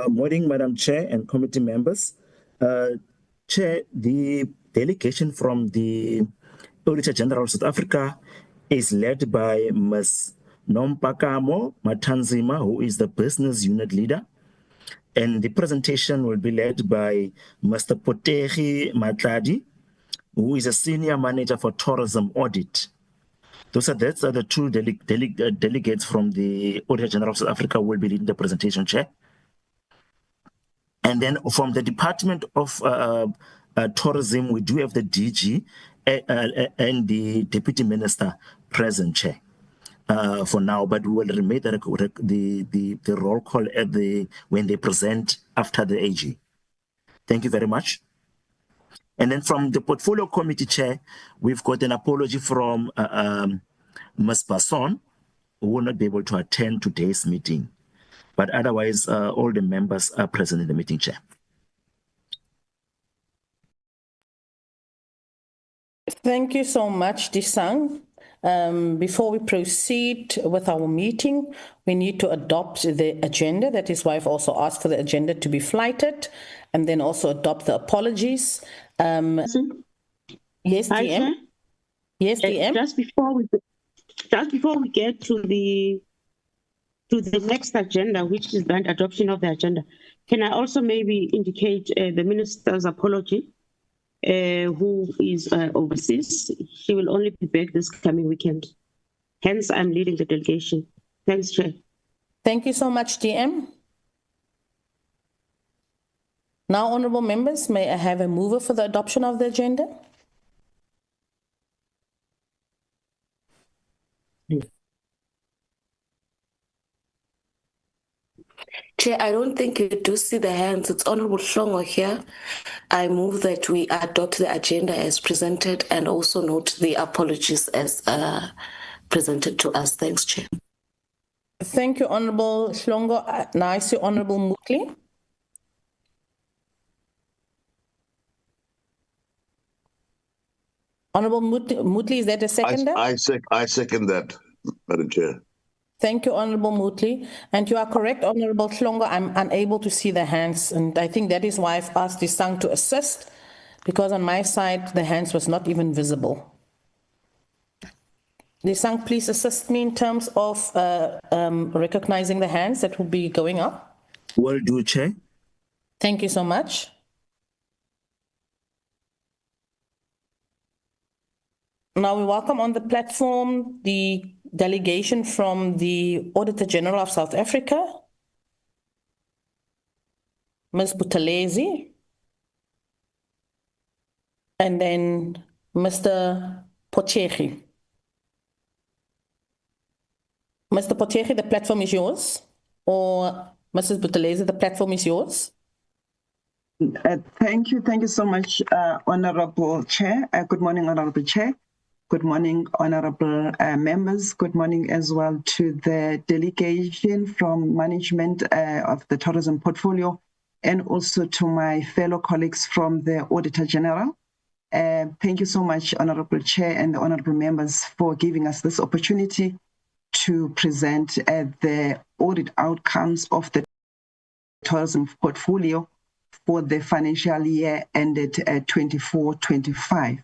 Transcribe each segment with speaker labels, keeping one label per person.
Speaker 1: Morning, Madam Chair and committee members. Chair, the delegation from the Auditor-General of South Africa is led by Ms. Nompakamo Matanzima, who is the business unit leader. And the presentation will be led by Mr. Potegi Matladi, who is a senior manager for tourism audit. Those are the two delegates from the Auditor-General of South Africa will be leading the presentation, Chair. And then from the Department of Tourism, we do have the DG and the Deputy Minister present, Chair, for now. But we will remain the roll call at when they present after the AG. Thank you very much. And then from the Portfolio Committee, Chair, we've got an apology from Ms. Basson, who will not be able to attend today's meeting. But otherwise, all the members are present in the meeting, Chair.
Speaker 2: Thank you so much, Disang. Before we proceed with our meeting, we need to adopt the agenda. That is why I've also asked for the agenda to be flighted and then also adopt the apologies. Yes, DM. Yes, DM.
Speaker 3: Just before we get to the next agenda, which is the adoption of the agenda, can I also maybe indicate the minister's apology, who is overseas? She will only be back this coming weekend. Hence, I'm leading the delegation. Thanks, Chair.
Speaker 2: Thank you so much, DM. Now, honorable members, may I have a mover for the adoption of the agenda?
Speaker 4: Chair, I don't think you do see the hands. It's Honorable Hlongo here. I move that we adopt the agenda as presented and also note the apologies as presented to us. Thanks, Chair.
Speaker 2: Thank you, Honorable Hlongo. Now I see Honorable Mutli. Honorable Mutli, is that a seconder?
Speaker 5: I second that, Madam Chair.
Speaker 2: Thank you, Honorable Mutli. And you are correct, Honorable Hlongo. I'm unable to see the hands. And I think that is why I've asked Disang to assist, because on my side, the hands was not even visible. Disang, please assist me in terms of recognizing the hands that will be going up.
Speaker 1: Will do, Chair.
Speaker 2: Thank you so much. Now we welcome on the platform the delegation from the Auditor-General of South Africa, Ms. Buthelezi, and then Mr. Potegi. Mr. Potegi, the platform is yours, or Mrs. Buthelezi, the platform is yours.
Speaker 6: Thank you so much, Honorable Chair. Good morning, Honorable Chair. Good morning, honorable members. Good morning as well to the delegation from management of the tourism portfolio, and also to my fellow colleagues from the Auditor General. Thank you so much, Honorable Chair and the honorable members, for giving us this opportunity to present the audit outcomes of the tourism portfolio for the financial year ended 24-25.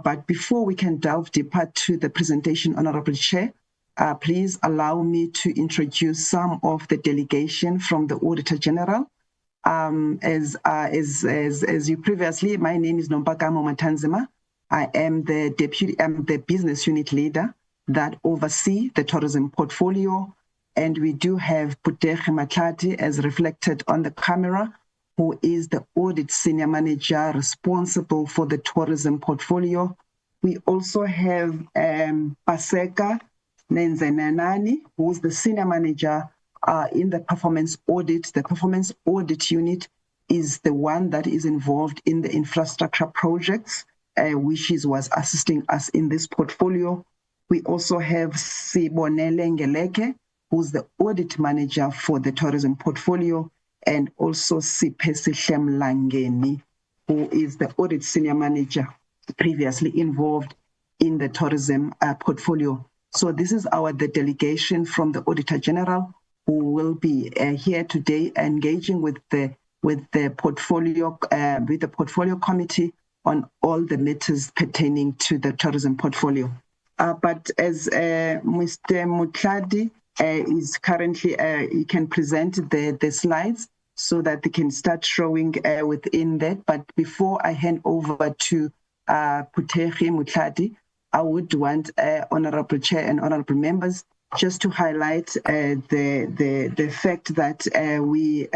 Speaker 6: But before we can delve deeper to the presentation, Honorable Chair, please allow me to introduce some of the delegation from the Auditor General. As you previously, my name is Nompakamo Matanzima. I am the business unit leader that oversee the tourism portfolio, and we do have Potegi Matladi as reflected on the camera, who is the audit senior manager responsible for the tourism portfolio. We also have Paseka Nenzenanani, who is the senior manager in the performance audit. The performance audit unit is the one that is involved in the infrastructure projects, which was assisting us in this portfolio. We also have Sibonele Ngeleke, who's the audit manager for the tourism portfolio, and also Sipesi Langeni, who is the audit senior manager previously involved in the tourism portfolio. So this is the delegation from the Auditor General who will be here today engaging with the portfolio committee on all the matters pertaining to the tourism portfolio. But as Mr. Mutladi is currently, he can present the slides so that they can start showing within that. But before I hand over to Putehi Mutladi, I would want Honorable Chair and Honorable Members just to highlight the fact that we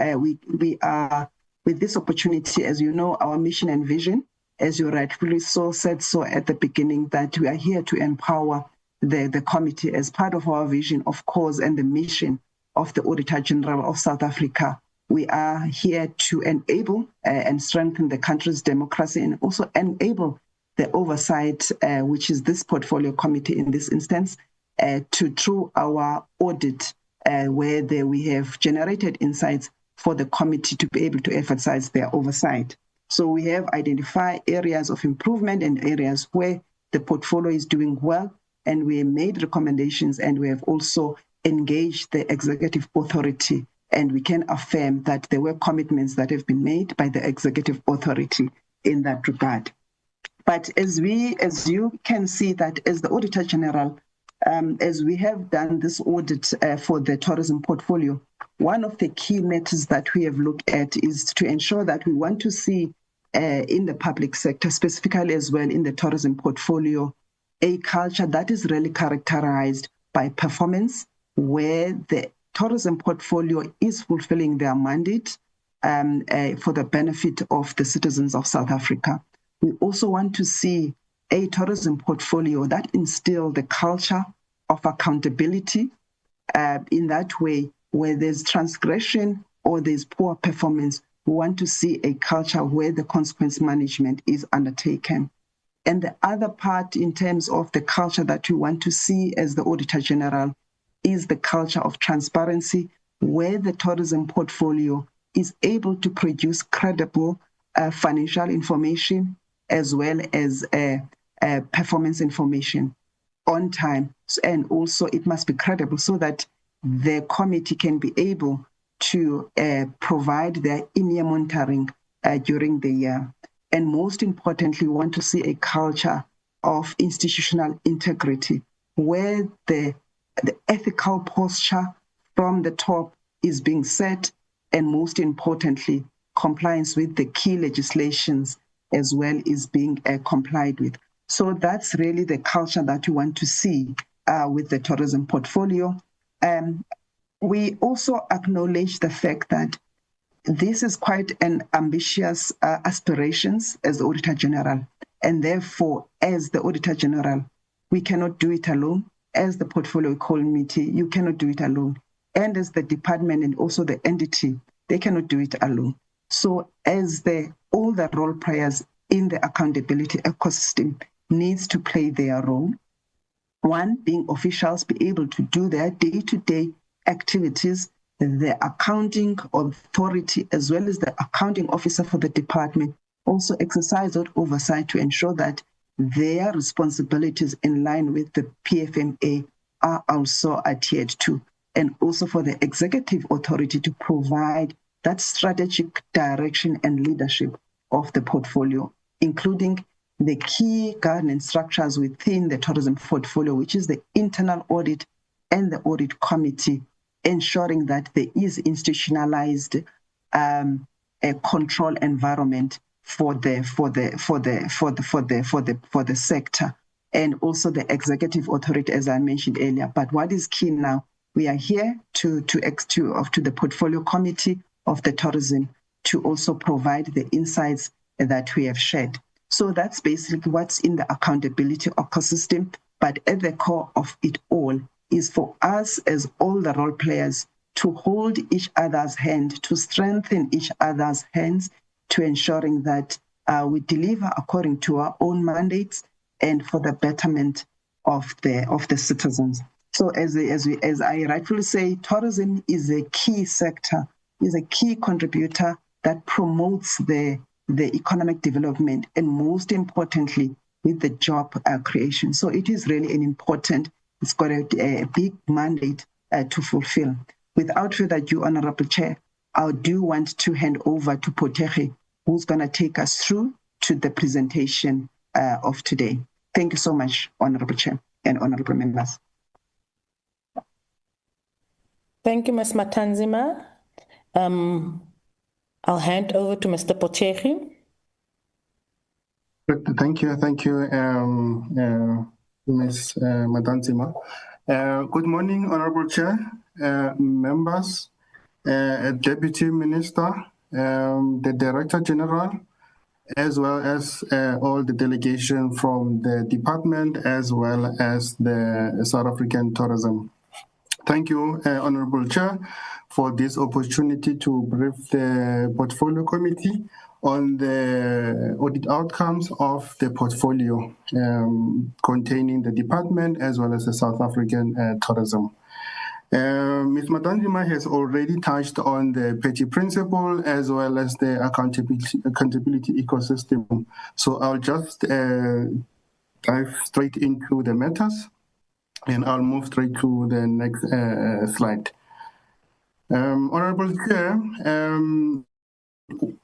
Speaker 6: are, with this opportunity, as you know, our mission and vision, as you rightfully said so at the beginning, that we are here to empower the committee as part of our vision, of course, and the mission of the Auditor-General of South Africa. We are here to enable and strengthen the country's democracy and also enable the oversight, which is this portfolio committee in this instance, through our audit, where we have generated insights for the committee to be able to exercise their oversight. So we have identified areas of improvement and areas where the portfolio is doing well, and we made recommendations, and we have also engaged the executive authority, and we can affirm that there were commitments that have been made by the executive authority in that regard. But as you can see that as the Auditor General, as we have done this audit for the tourism portfolio, one of the key matters that we have looked at is to ensure that we want to see in the public sector, specifically as well in the tourism portfolio, a culture that is really characterized by performance, where the tourism portfolio is fulfilling their mandate for the benefit of the citizens of South Africa. We also want to see a tourism portfolio that instills the culture of accountability in that way, where there's transgression or there's poor performance. We want to see a culture where the consequence management is undertaken. And the other part in terms of the culture that we want to see as the Auditor General is the culture of transparency, where the tourism portfolio is able to produce credible financial information as well as performance information on time. And also it must be credible so that the committee can be able to provide their in-year monitoring during the year. And most importantly, we want to see a culture of institutional integrity, where the ethical posture from the top is being set, and most importantly, compliance with the key legislations as well is being complied with. So that's really the culture that we want to see with the tourism portfolio. We also acknowledge the fact that this is quite an ambitious aspirations as the Auditor General, and therefore, as the Auditor General, we cannot do it alone. As the portfolio committee, you cannot do it alone. And as the department and also the entity, they cannot do it alone. So as all the role players in the accountability ecosystem needs to play their role, one being officials be able to do their day-to-day activities, the accounting authority as well as the accounting officer for the department also exercise that oversight to ensure that their responsibilities in line with the PFMA are also adhered to, and also for the executive authority to provide that strategic direction and leadership of the portfolio, including the key governance structures within the tourism portfolio, which is the internal audit and the audit committee, ensuring that there is institutionalized a control environment for the sector, and also the executive authority, as I mentioned earlier. But what is key now, we are here to the portfolio committee of the tourism to also provide the insights that we have shared. So that's basically what's in the accountability ecosystem. But at the core of it all is for us as all the role players to hold each other's hand, to strengthen each other's hands, to ensuring that we deliver according to our own mandates and for the betterment of the citizens. So as I rightfully say, tourism is a key sector, is a key contributor that promotes the economic development, and most importantly, with the job creation. So it is really an important, it's got a big mandate to fulfill. Without further ado, Honorable Chair, I do want to hand over to Potegi, who's going to take us through to the presentation of today. Thank you so much, Honorable Chair and Honorable Members.
Speaker 2: Thank you, Ms. Matanzima. I'll hand over to Mr. Potegi.
Speaker 7: Thank you, Ms. Matanzima. Good morning, Honorable Chair, members, Deputy Minister, the Director General, as well as all the delegation from the department, as well as the South African Tourism. Thank you, Honorable Chair, for this opportunity to brief the Portfolio Committee on the audit outcomes of the portfolio containing the department as well as the South African tourism. Ms. Matanzima has already touched on the petty principle as well as the accountability ecosystem. So I'll just dive straight into the matters, and I'll move straight to the next slide. Honorable Chair,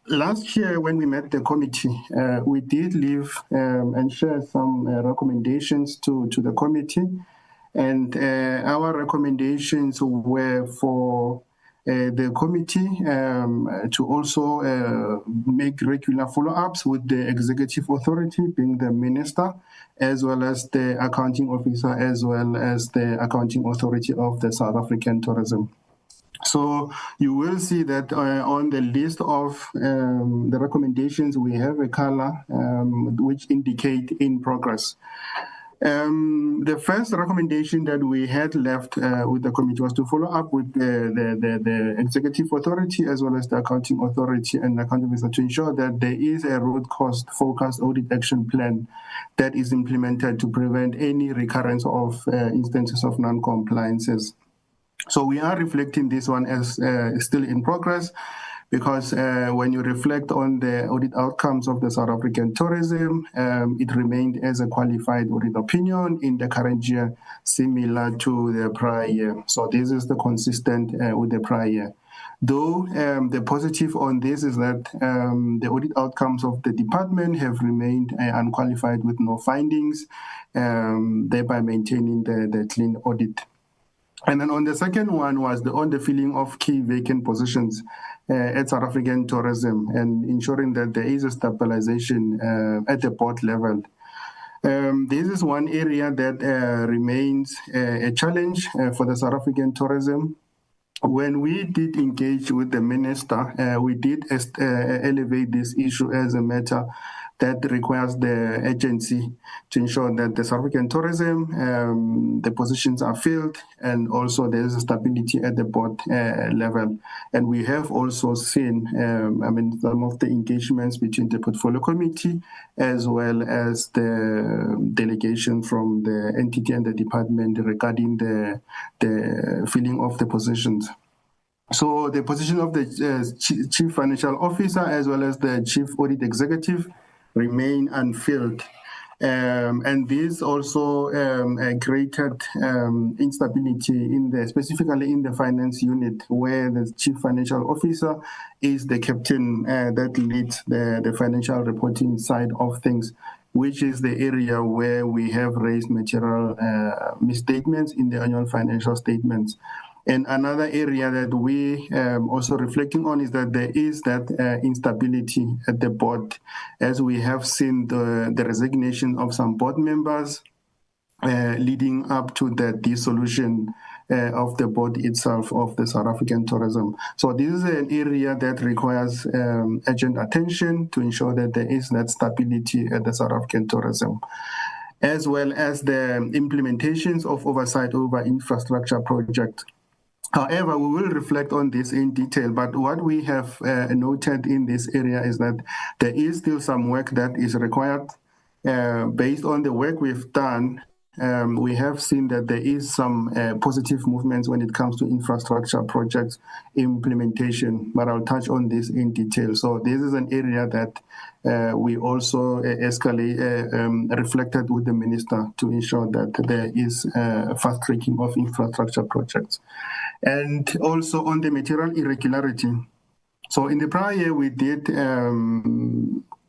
Speaker 7: last year when we met the committee, we did leave and share some recommendations to the committee. And our recommendations were for the committee to also make regular follow-ups with the executive authority, being the minister, as well as the accounting officer, as well as the accounting authority of the South African tourism. So you will see that on the list of the recommendations, we have a color which indicate in progress. The first recommendation that we had left with the committee was to follow up with the executive authority as well as the accounting authority and accounting officer to ensure that there is a root cause focused audit action plan that is implemented to prevent any recurrence of instances of non-compliances. So we are reflecting this one as still in progress, because when you reflect on the audit outcomes of the South African tourism, it remained as a qualified audit opinion in the current year, similar to the prior year. So this is the consistent with the prior year. Though the positive on this is that the audit outcomes of the department have remained unqualified with no findings, thereby maintaining the clean audit. And then on the second one was on the filling of key vacant positions at South African tourism and ensuring that there is a stabilization at the board level. This is one area that remains a challenge for the South African tourism. When we did engage with the minister, we did elevate this issue as a matter that requires the agency to ensure that the South African tourism, the positions are filled, and also there is a stability at the board level. And we have also seen, some of the engagements between the portfolio committee as well as the delegation from the entity and the department regarding the filling of the positions. So the position of the chief financial officer as well as the chief audit executive remain unfilled. And this also created instability specifically in the finance unit, where the chief financial officer is the captain that leads the financial reporting side of things, which is the area where we have raised material misstatements in the annual financial statements. And another area that we also reflecting on is that there is that instability at the board, as we have seen the resignation of some board members leading up to the dissolution of the board itself of the South African tourism. So this is an area that requires urgent attention to ensure that there is that stability at the South African tourism, as well as the implementations of oversight over infrastructure projects. However, we will reflect on this in detail, but what we have noted in this area is that there is still some work that is required based on the work we've done. we have seen that there is some positive movements when it comes to infrastructure projects implementation, but I'll touch on this in detail. So this is an area that we also reflected with the minister to ensure that there is fast tracking of infrastructure projects. And also on the material irregularity. So in the prior year, we did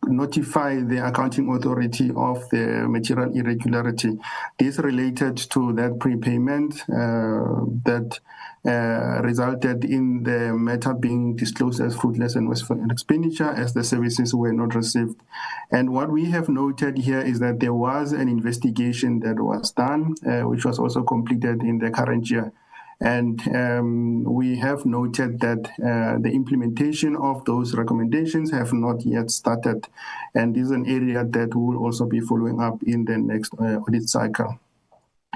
Speaker 7: notify the accounting authority of the material irregularity. This related to that prepayment that resulted in the matter being disclosed as fruitless and wasteful expenditure as the services were not received. And what we have noted here is that there was an investigation that was done, which was also completed in the current year. And we have noted that the implementation of those recommendations have not yet started. And this is an area that we will also be following up in the next audit cycle.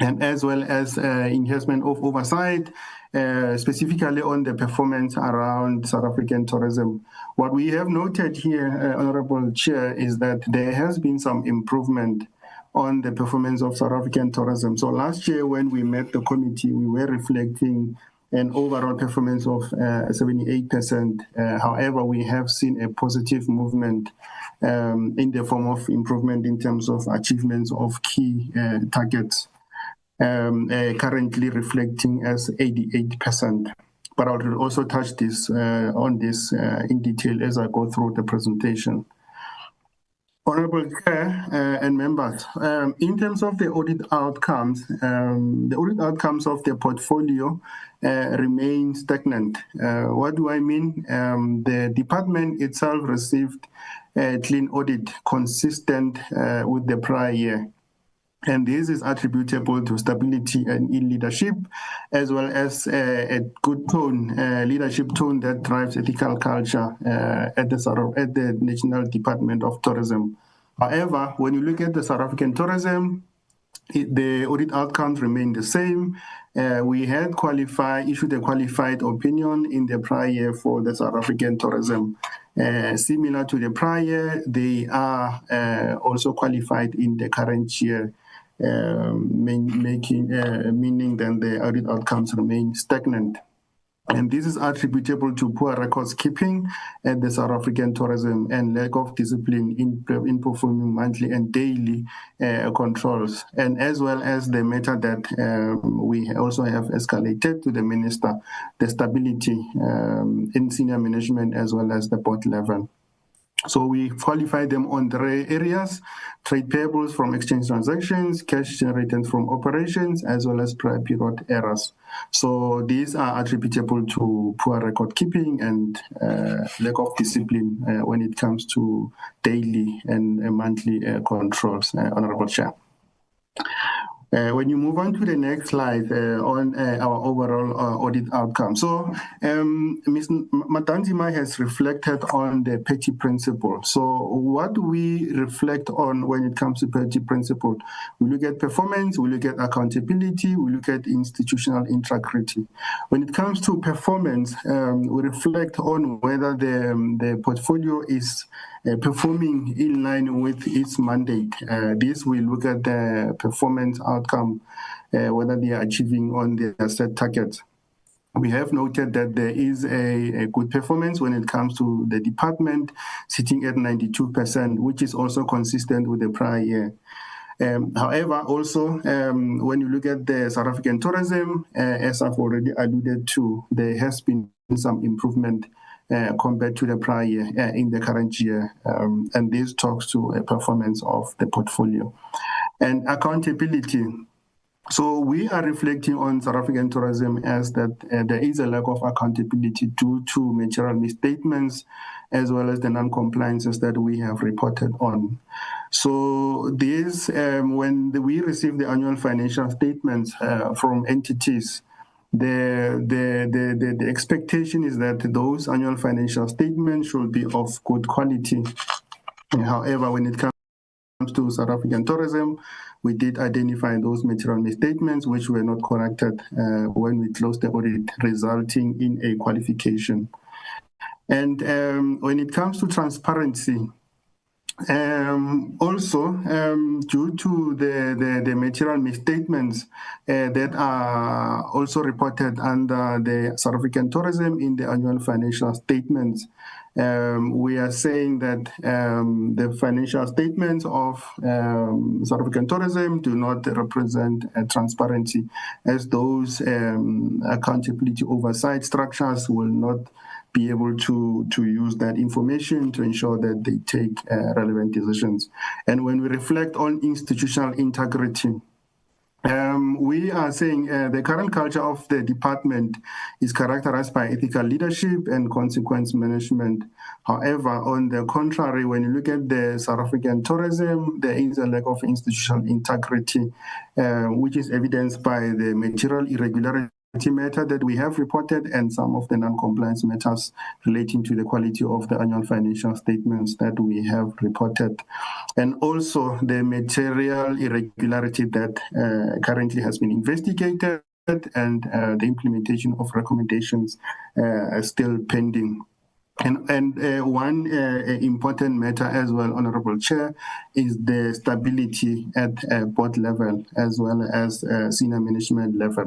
Speaker 7: And as well as enhancement of oversight, specifically on the performance around South African tourism. What we have noted here, Honorable Chair, is that there has been some improvement on the performance of South African tourism. So last year when we met the committee, we were reflecting an overall performance of 78%. However, we have seen a positive movement in the form of improvement in terms of achievements of key targets, currently reflecting as 88%. But I'll also touch this on this in detail as I go through the presentation. Honorable Chair and members, in terms of the audit outcomes of the portfolio remain stagnant. What do I mean? The department itself received a clean audit consistent with the prior year. And this is attributable to stability and in leadership, as well as a good tone, leadership tone that drives ethical culture at the National Department of Tourism. However, when you look at the South African tourism, the audit outcomes remain the same. We had issued a qualified opinion in the prior year for the South African tourism. Similar to the prior year, they are also qualified in the current year, meaning that the audit outcomes remain stagnant. And this is attributable to poor records keeping at the South African tourism and lack of discipline in performing monthly and daily controls, and as well as the matter that we also have escalated to the minister, the stability in senior management as well as the board level. So we qualify them on 3 areas: trade payables from exchange transactions, cash generated from operations, as well as prior period errors. So these are attributable to poor record keeping and lack of discipline when it comes to daily and monthly controls, Honorable Chair. When you move on to the next slide on our overall audit outcome. So Ms. Matanzima has reflected on the PETI principle. So what do we reflect on when it comes to PETI principle? We look at performance, we look at accountability, we look at institutional integrity. When it comes to performance, we reflect on whether the portfolio is performing in line with its mandate. This will look at the performance outcome, whether they are achieving on their set targets. We have noted that there is a good performance when it comes to the department, sitting at 92%, which is also consistent with the prior year. However, also, when you look at the South African tourism, as I've already alluded to, there has been some improvement compared to the prior year in the current year. And this talks to a performance of the portfolio. And accountability. So we are reflecting on South African tourism as that there is a lack of accountability due to material misstatements, as well as the non-compliances that we have reported on. So this, when we receive the annual financial statements from entities, the expectation is that those annual financial statements should be of good quality. However, when it comes to South African tourism, we did identify those material misstatements which were not corrected when we closed the audit, resulting in a qualification. And when it comes to transparency, Also, due to the material misstatements that are also reported under the South African tourism in the annual financial statements, we are saying that the financial statements of South African tourism do not represent transparency, as those accountability oversight structures will not be able to use that information to ensure that they take relevant decisions. And when we reflect on institutional integrity, we are saying the current culture of the department is characterized by ethical leadership and consequence management. However, on the contrary, when you look at the South African tourism, there is a lack of institutional integrity, which is evidenced by the material irregularity matter that we have reported and some of the non-compliance matters relating to the quality of the annual financial statements that we have reported, and also the material irregularity that currently has been investigated and the implementation of recommendations are still pending. And one important matter as well, Honorable Chair, is the stability at board level as well as senior management level.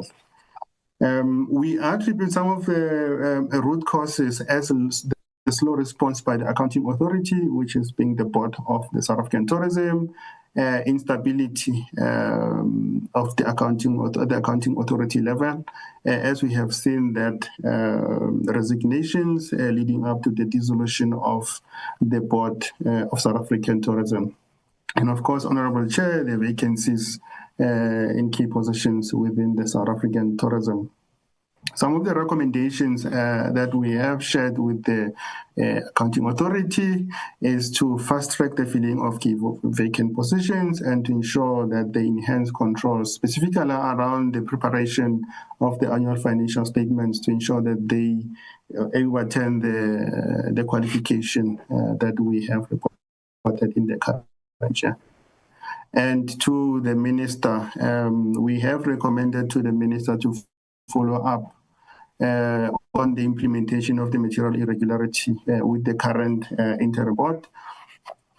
Speaker 7: We attribute some of the root causes as the slow response by the accounting authority, which is being the board of the South African tourism, instability of the accounting authority level, as we have seen that resignations leading up to the dissolution of the board of South African tourism. And of course, Honorable Chair, the vacancies in key positions within the South African tourism. Some of the recommendations that we have shared with the accounting authority is to fast-track the filling of key vacant positions and to ensure that they enhance controls, specifically around the preparation of the annual financial statements, to ensure that they attain the qualification that we have reported in the current year. And to the minister, we have recommended to the minister to follow up on the implementation of the material irregularity with the current interim board,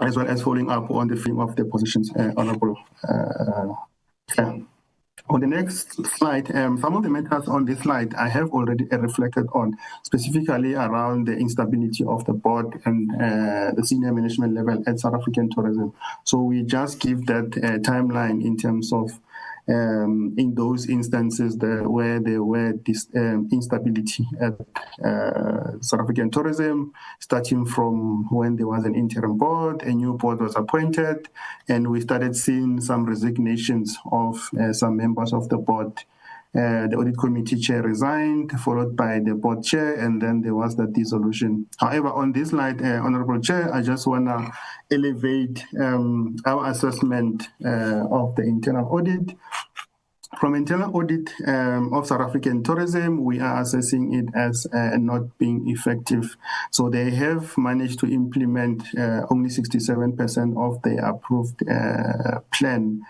Speaker 7: as well as following up on the filling of the positions, Honorable Chair. On the next slide, some of the matters on this slide I have already reflected on, specifically around the instability of the board and the senior management level at South African tourism. So we just give that timeline in terms of in those instances where there were this instability at South African tourism, starting from when there was an interim board, a new board was appointed, and we started seeing some resignations of some members of the board. The audit committee chair resigned, followed by the board chair, and then there was the dissolution. However, on this slide, Honorable Chair, I just want to elevate our assessment of the internal audit. From internal audit of South African tourism, we are assessing it as not being effective. So they have managed to implement only 67% of the approved plan.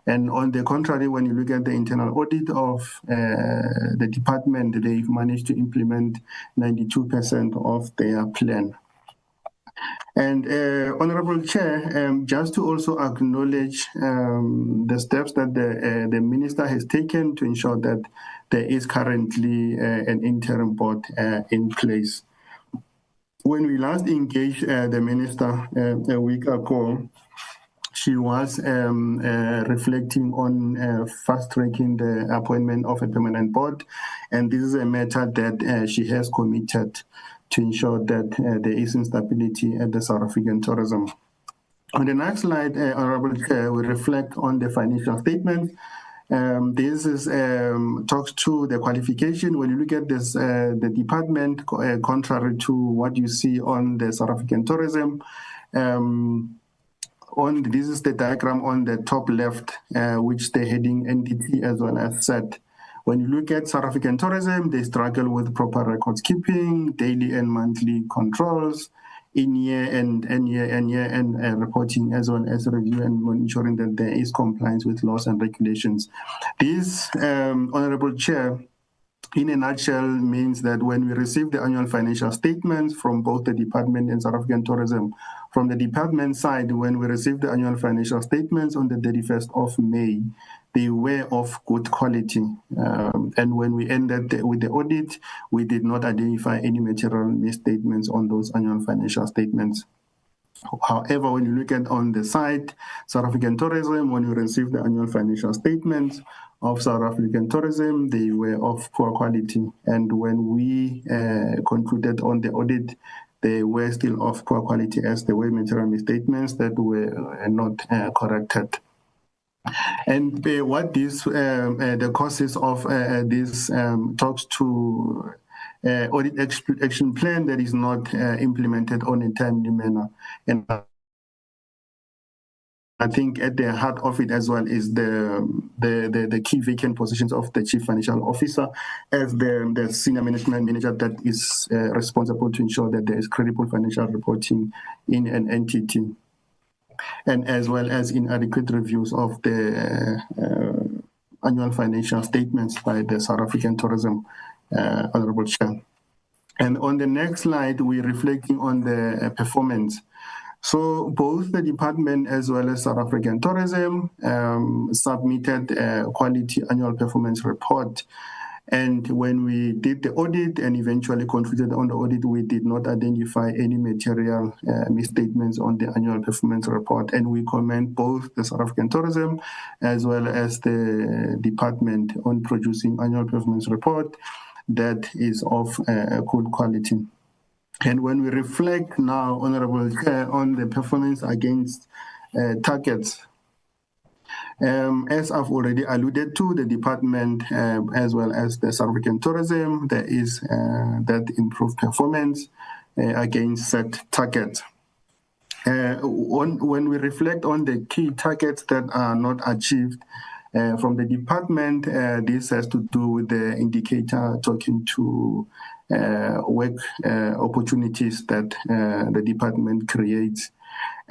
Speaker 7: And on the contrary, when you look at the internal audit of the department, they've managed to implement 92% of their plan. And Honorable Chair, just to also acknowledge the steps that the minister has taken to ensure that there is currently an interim board in place. When we last engaged the minister a week ago, she was reflecting on fast-tracking the appointment of a permanent board, and this is a matter that she has committed to ensure that there is instability at the South African tourism. On the next slide, Honorable Chair, we reflect on the financial statement. This is talks to the qualification. When you look at this, the department, contrary to what you see on the South African tourism, this is the diagram on the top left, which the heading entity as well as set. When you look at South African tourism, they struggle with proper records keeping, daily and monthly controls, in-year and year-end reporting, as well as review and ensuring that there is compliance with laws and regulations. This, Honorable Chair, in a nutshell, means that when we receive the annual financial statements from both the department and South African Tourism, from the department side, when we received the annual financial statements on the 31st of May, they were of good quality. And when we ended with the audit, we did not identify any material misstatements on those annual financial statements. However, when you look at on the side, South African Tourism, when you receive the annual financial statements of South African Tourism, they were of poor quality. And when we concluded on the audit, they were still of poor quality as there were material misstatements that were not corrected. And what this, the causes of this talks to audit action plan that is not implemented on a timely manner. And I think at the heart of it as well is the key vacant positions of the chief financial officer as the senior management manager that is responsible to ensure that there is credible financial reporting in an entity, and as well as inadequate reviews of the annual financial statements by the South African Tourism Honorable Chair. And on the next slide, we're reflecting on the performance. So both the department as well as South African Tourism submitted a quality annual performance report. And when we did the audit and eventually concluded on the audit, we did not identify any material misstatements on the annual performance report. And we commend both the South African Tourism as well as the department on producing annual performance report that is of good quality. And when we reflect now, Honorable Chair, on the performance against targets, as I've already alluded to, the department as well as the South African Tourism, there is that improved performance against set targets. When we reflect on the key targets that are not achieved from the department, this has to do with the indicator talking to work opportunities that the department creates.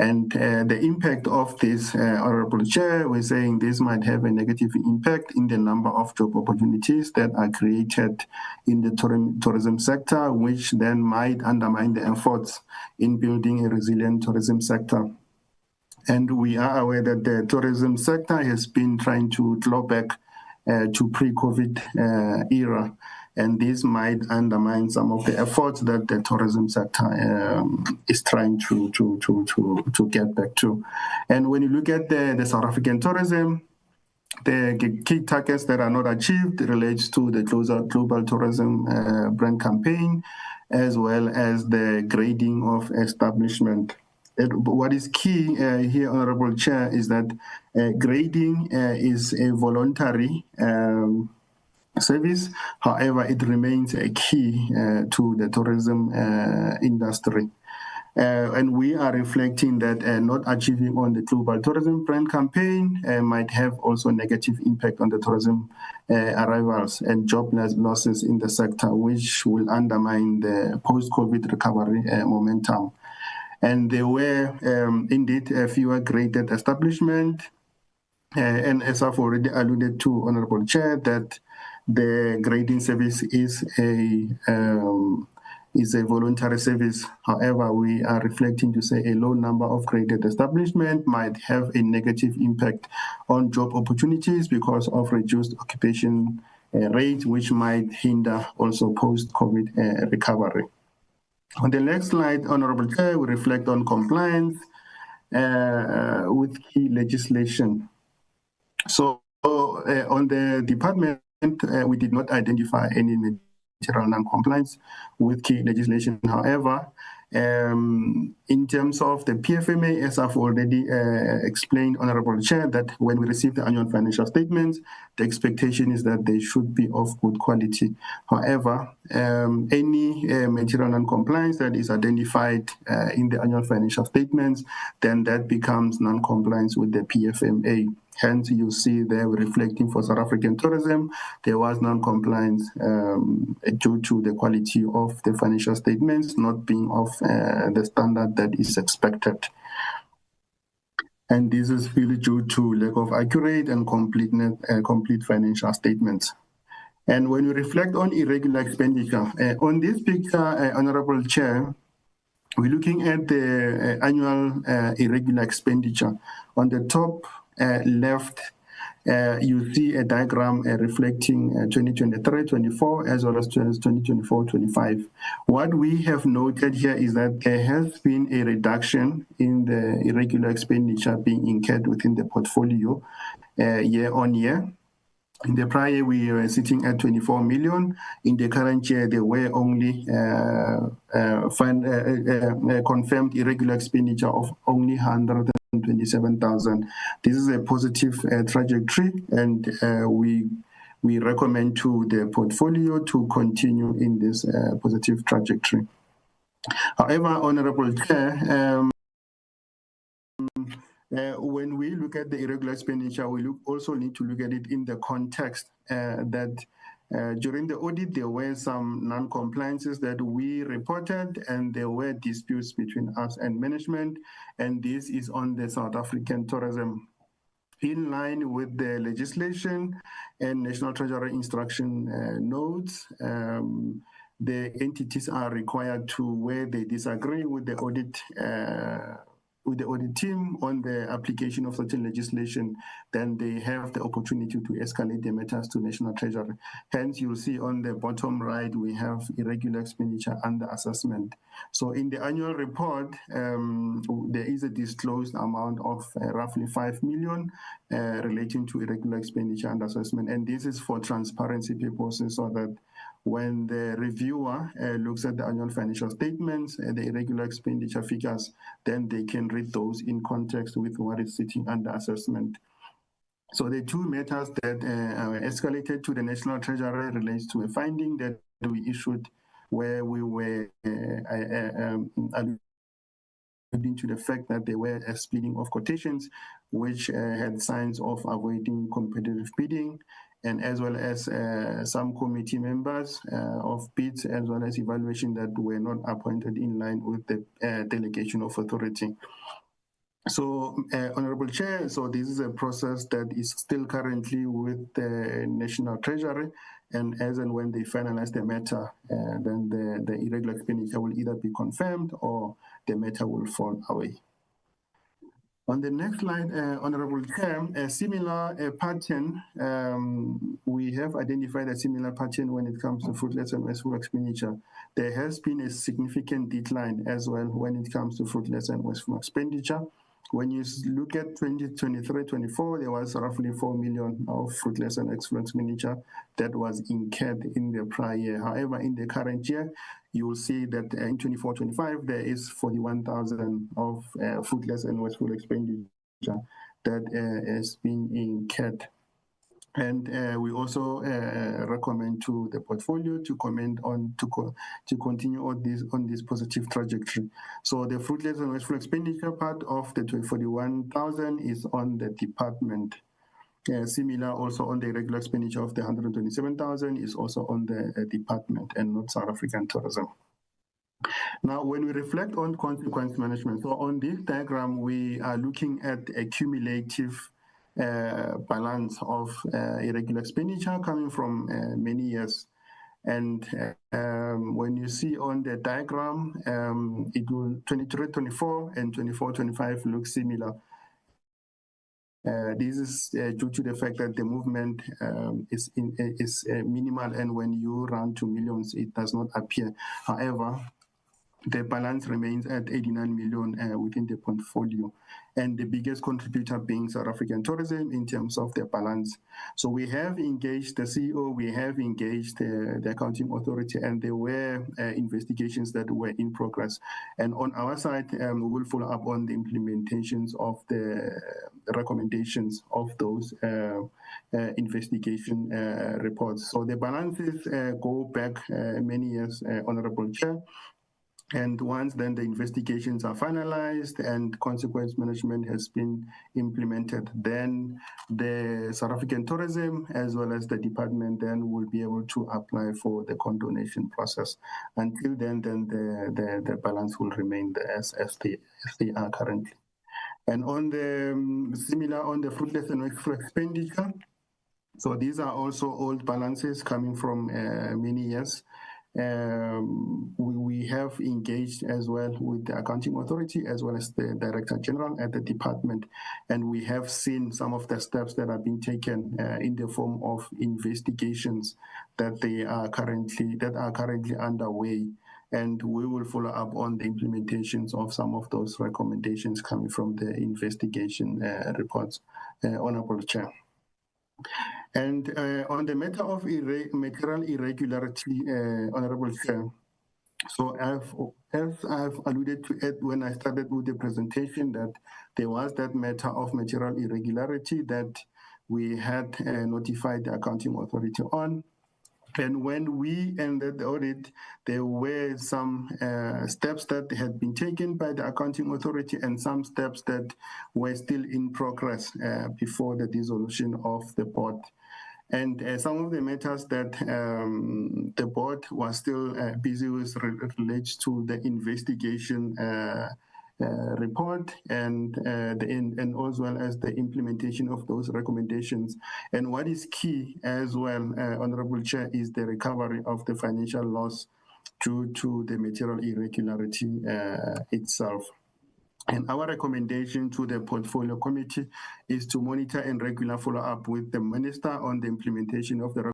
Speaker 7: And the impact of this, Honorable Chair, we're saying this might have a negative impact in the number of job opportunities that are created in the tourism sector, which then might undermine the efforts in building a resilient tourism sector. And we are aware that the tourism sector has been trying to claw back to pre-COVID era. And this might undermine some of the efforts that the tourism sector is trying to get back to. And when you look at the South African Tourism, the key targets that are not achieved relates to the global tourism brand campaign, as well as the grading of establishment. What is key here, Honorable Chair, is that grading is a voluntary service. However, it remains a key to the tourism industry. And we are reflecting that not achieving on the global tourism brand campaign might have also negative impact on the tourism arrivals and job losses in the sector, which will undermine the post-COVID recovery momentum. And there were indeed fewer graded establishments. And as I've already alluded to, Honorable Chair, that the grading service is a voluntary service. However, we are reflecting to say a low number of graded establishments might have a negative impact on job opportunities because of reduced occupation rate, which might hinder also post-COVID recovery. On the next slide, Honorable Chair, we reflect on compliance with key legislation. So on the department, we did not identify any material non-compliance with key legislation. However, in terms of the PFMA, as I've already explained, Honorable Chair, that when we receive the annual financial statements, the expectation is that they should be of good quality. However, any material non-compliance that is identified in the annual financial statements, then that becomes non-compliance with the PFMA. Hence, you see there reflecting for South African Tourism, there was non-compliance due to the quality of the financial statements not being of the standard that is expected. And this is really due to lack of accurate and complete financial statements. And when we reflect on irregular expenditure, on this picture, Honorable Chair, we're looking at the annual irregular expenditure. On the top left, you see a diagram reflecting 2023-24 as well as 2024-25. What we have noted here is that there has been a reduction in the irregular expenditure being incurred within the portfolio year on year. In the prior year, we were sitting at 24 million. In the current year, there were only confirmed irregular expenditure of only 127,000. This is a positive trajectory, and we recommend to the portfolio to continue in this positive trajectory. However, Honorable Chair, when we look at the irregular expenditure, we also need to look at it in the context that during the audit, there were some non-compliances that we reported, and there were disputes between us and management, and this is on the South African tourism. In line with the legislation and National Treasury instruction notes, the entities are required to, where they disagree with the audit team on the application of certain legislation, then they have the opportunity to escalate the matters to National Treasury. Hence, you'll see on the bottom right, we have irregular expenditure under assessment. So in the annual report, there is a disclosed amount of roughly 5 million relating to irregular expenditure under assessment. And this is for transparency purposes, so that when the reviewer looks at the annual financial statements and the irregular expenditure figures, then they can read those in context with what is sitting under assessment. So the two matters that escalated to the National Treasury relates to a finding that we issued where we were alluding to the fact that there were a speeding of quotations, which had signs of avoiding competitive bidding, and as well as some committee members of bids, as well as evaluation that were not appointed in line with the delegation of authority. So, Honorable Chair, so this is a process that is still currently with the National Treasury, and as and when they finalize the matter, then the irregular expenditure will either be confirmed or the matter will fall away. On the next slide, Honorable Chair, a similar pattern, we have identified a similar pattern when it comes to fruitless and wasteful expenditure. There has been a significant decline as well when it comes to fruitless and wasteful expenditure. When you look at 2023-24, there was roughly 4 million of fruitless and wasteful expenditure that was incurred in the prior year. However, in the current year, you will see that in 24-25, there is 41,000 of fruitless and wasteful expenditure that has been incurred. And we also recommend to the portfolio to comment on to continue on this positive trajectory. So the fruitless and wasteful expenditure part of the 41,000 is on the department. Similar also on the regular expenditure of the 127,000 is also on the department and not South African tourism. Now, when we reflect on consequence management, so on this diagram, we are looking at a cumulative balance of irregular expenditure coming from many years. And when you see on the diagram, it will 23-24 and 24-25 look similar. This is due to the fact that the movement is minimal, and when you run to millions, it does not appear. However, the balance remains at 89 million within the portfolio, and the biggest contributor being South African tourism in terms of the balance. So we have engaged the CEO, we have engaged the accounting authority, and there were investigations that were in progress. And on our side, we will follow up on the implementations of the recommendations of those investigation reports. So the balances go back many years, Honorable Chair. And once then the investigations are finalized and consequence management has been implemented, then the South African tourism as well as the department then will be able to apply for the condonation process. Until then the balance will remain as they are currently. And on the similar on the fruitless and wasteful expenditure, So these are also old balances coming from many years. We have engaged as well with the accounting authority as well as the Director General at the department, and we have seen some of the steps that are being taken in the form of investigations that are currently underway, and we will follow up on the implementations of some of those recommendations coming from the investigation reports, Honorable Chair. And on the matter of material irregularity, Honorable Chair, so as I've alluded to it when I started with the presentation, that there was that matter of material irregularity that we had notified the accounting authority on. And when we ended the audit, there were some steps that had been taken by the accounting authority and some steps that were still in progress before the dissolution of the board. And some of the matters that the board was still busy with relates to the investigation report and as well as the implementation of those recommendations. And what is key as well, Honorable Chair, is the recovery of the financial loss due to the material irregularity itself. And our recommendation to the Portfolio Committee is to monitor and regular follow-up with the Minister on the implementation of the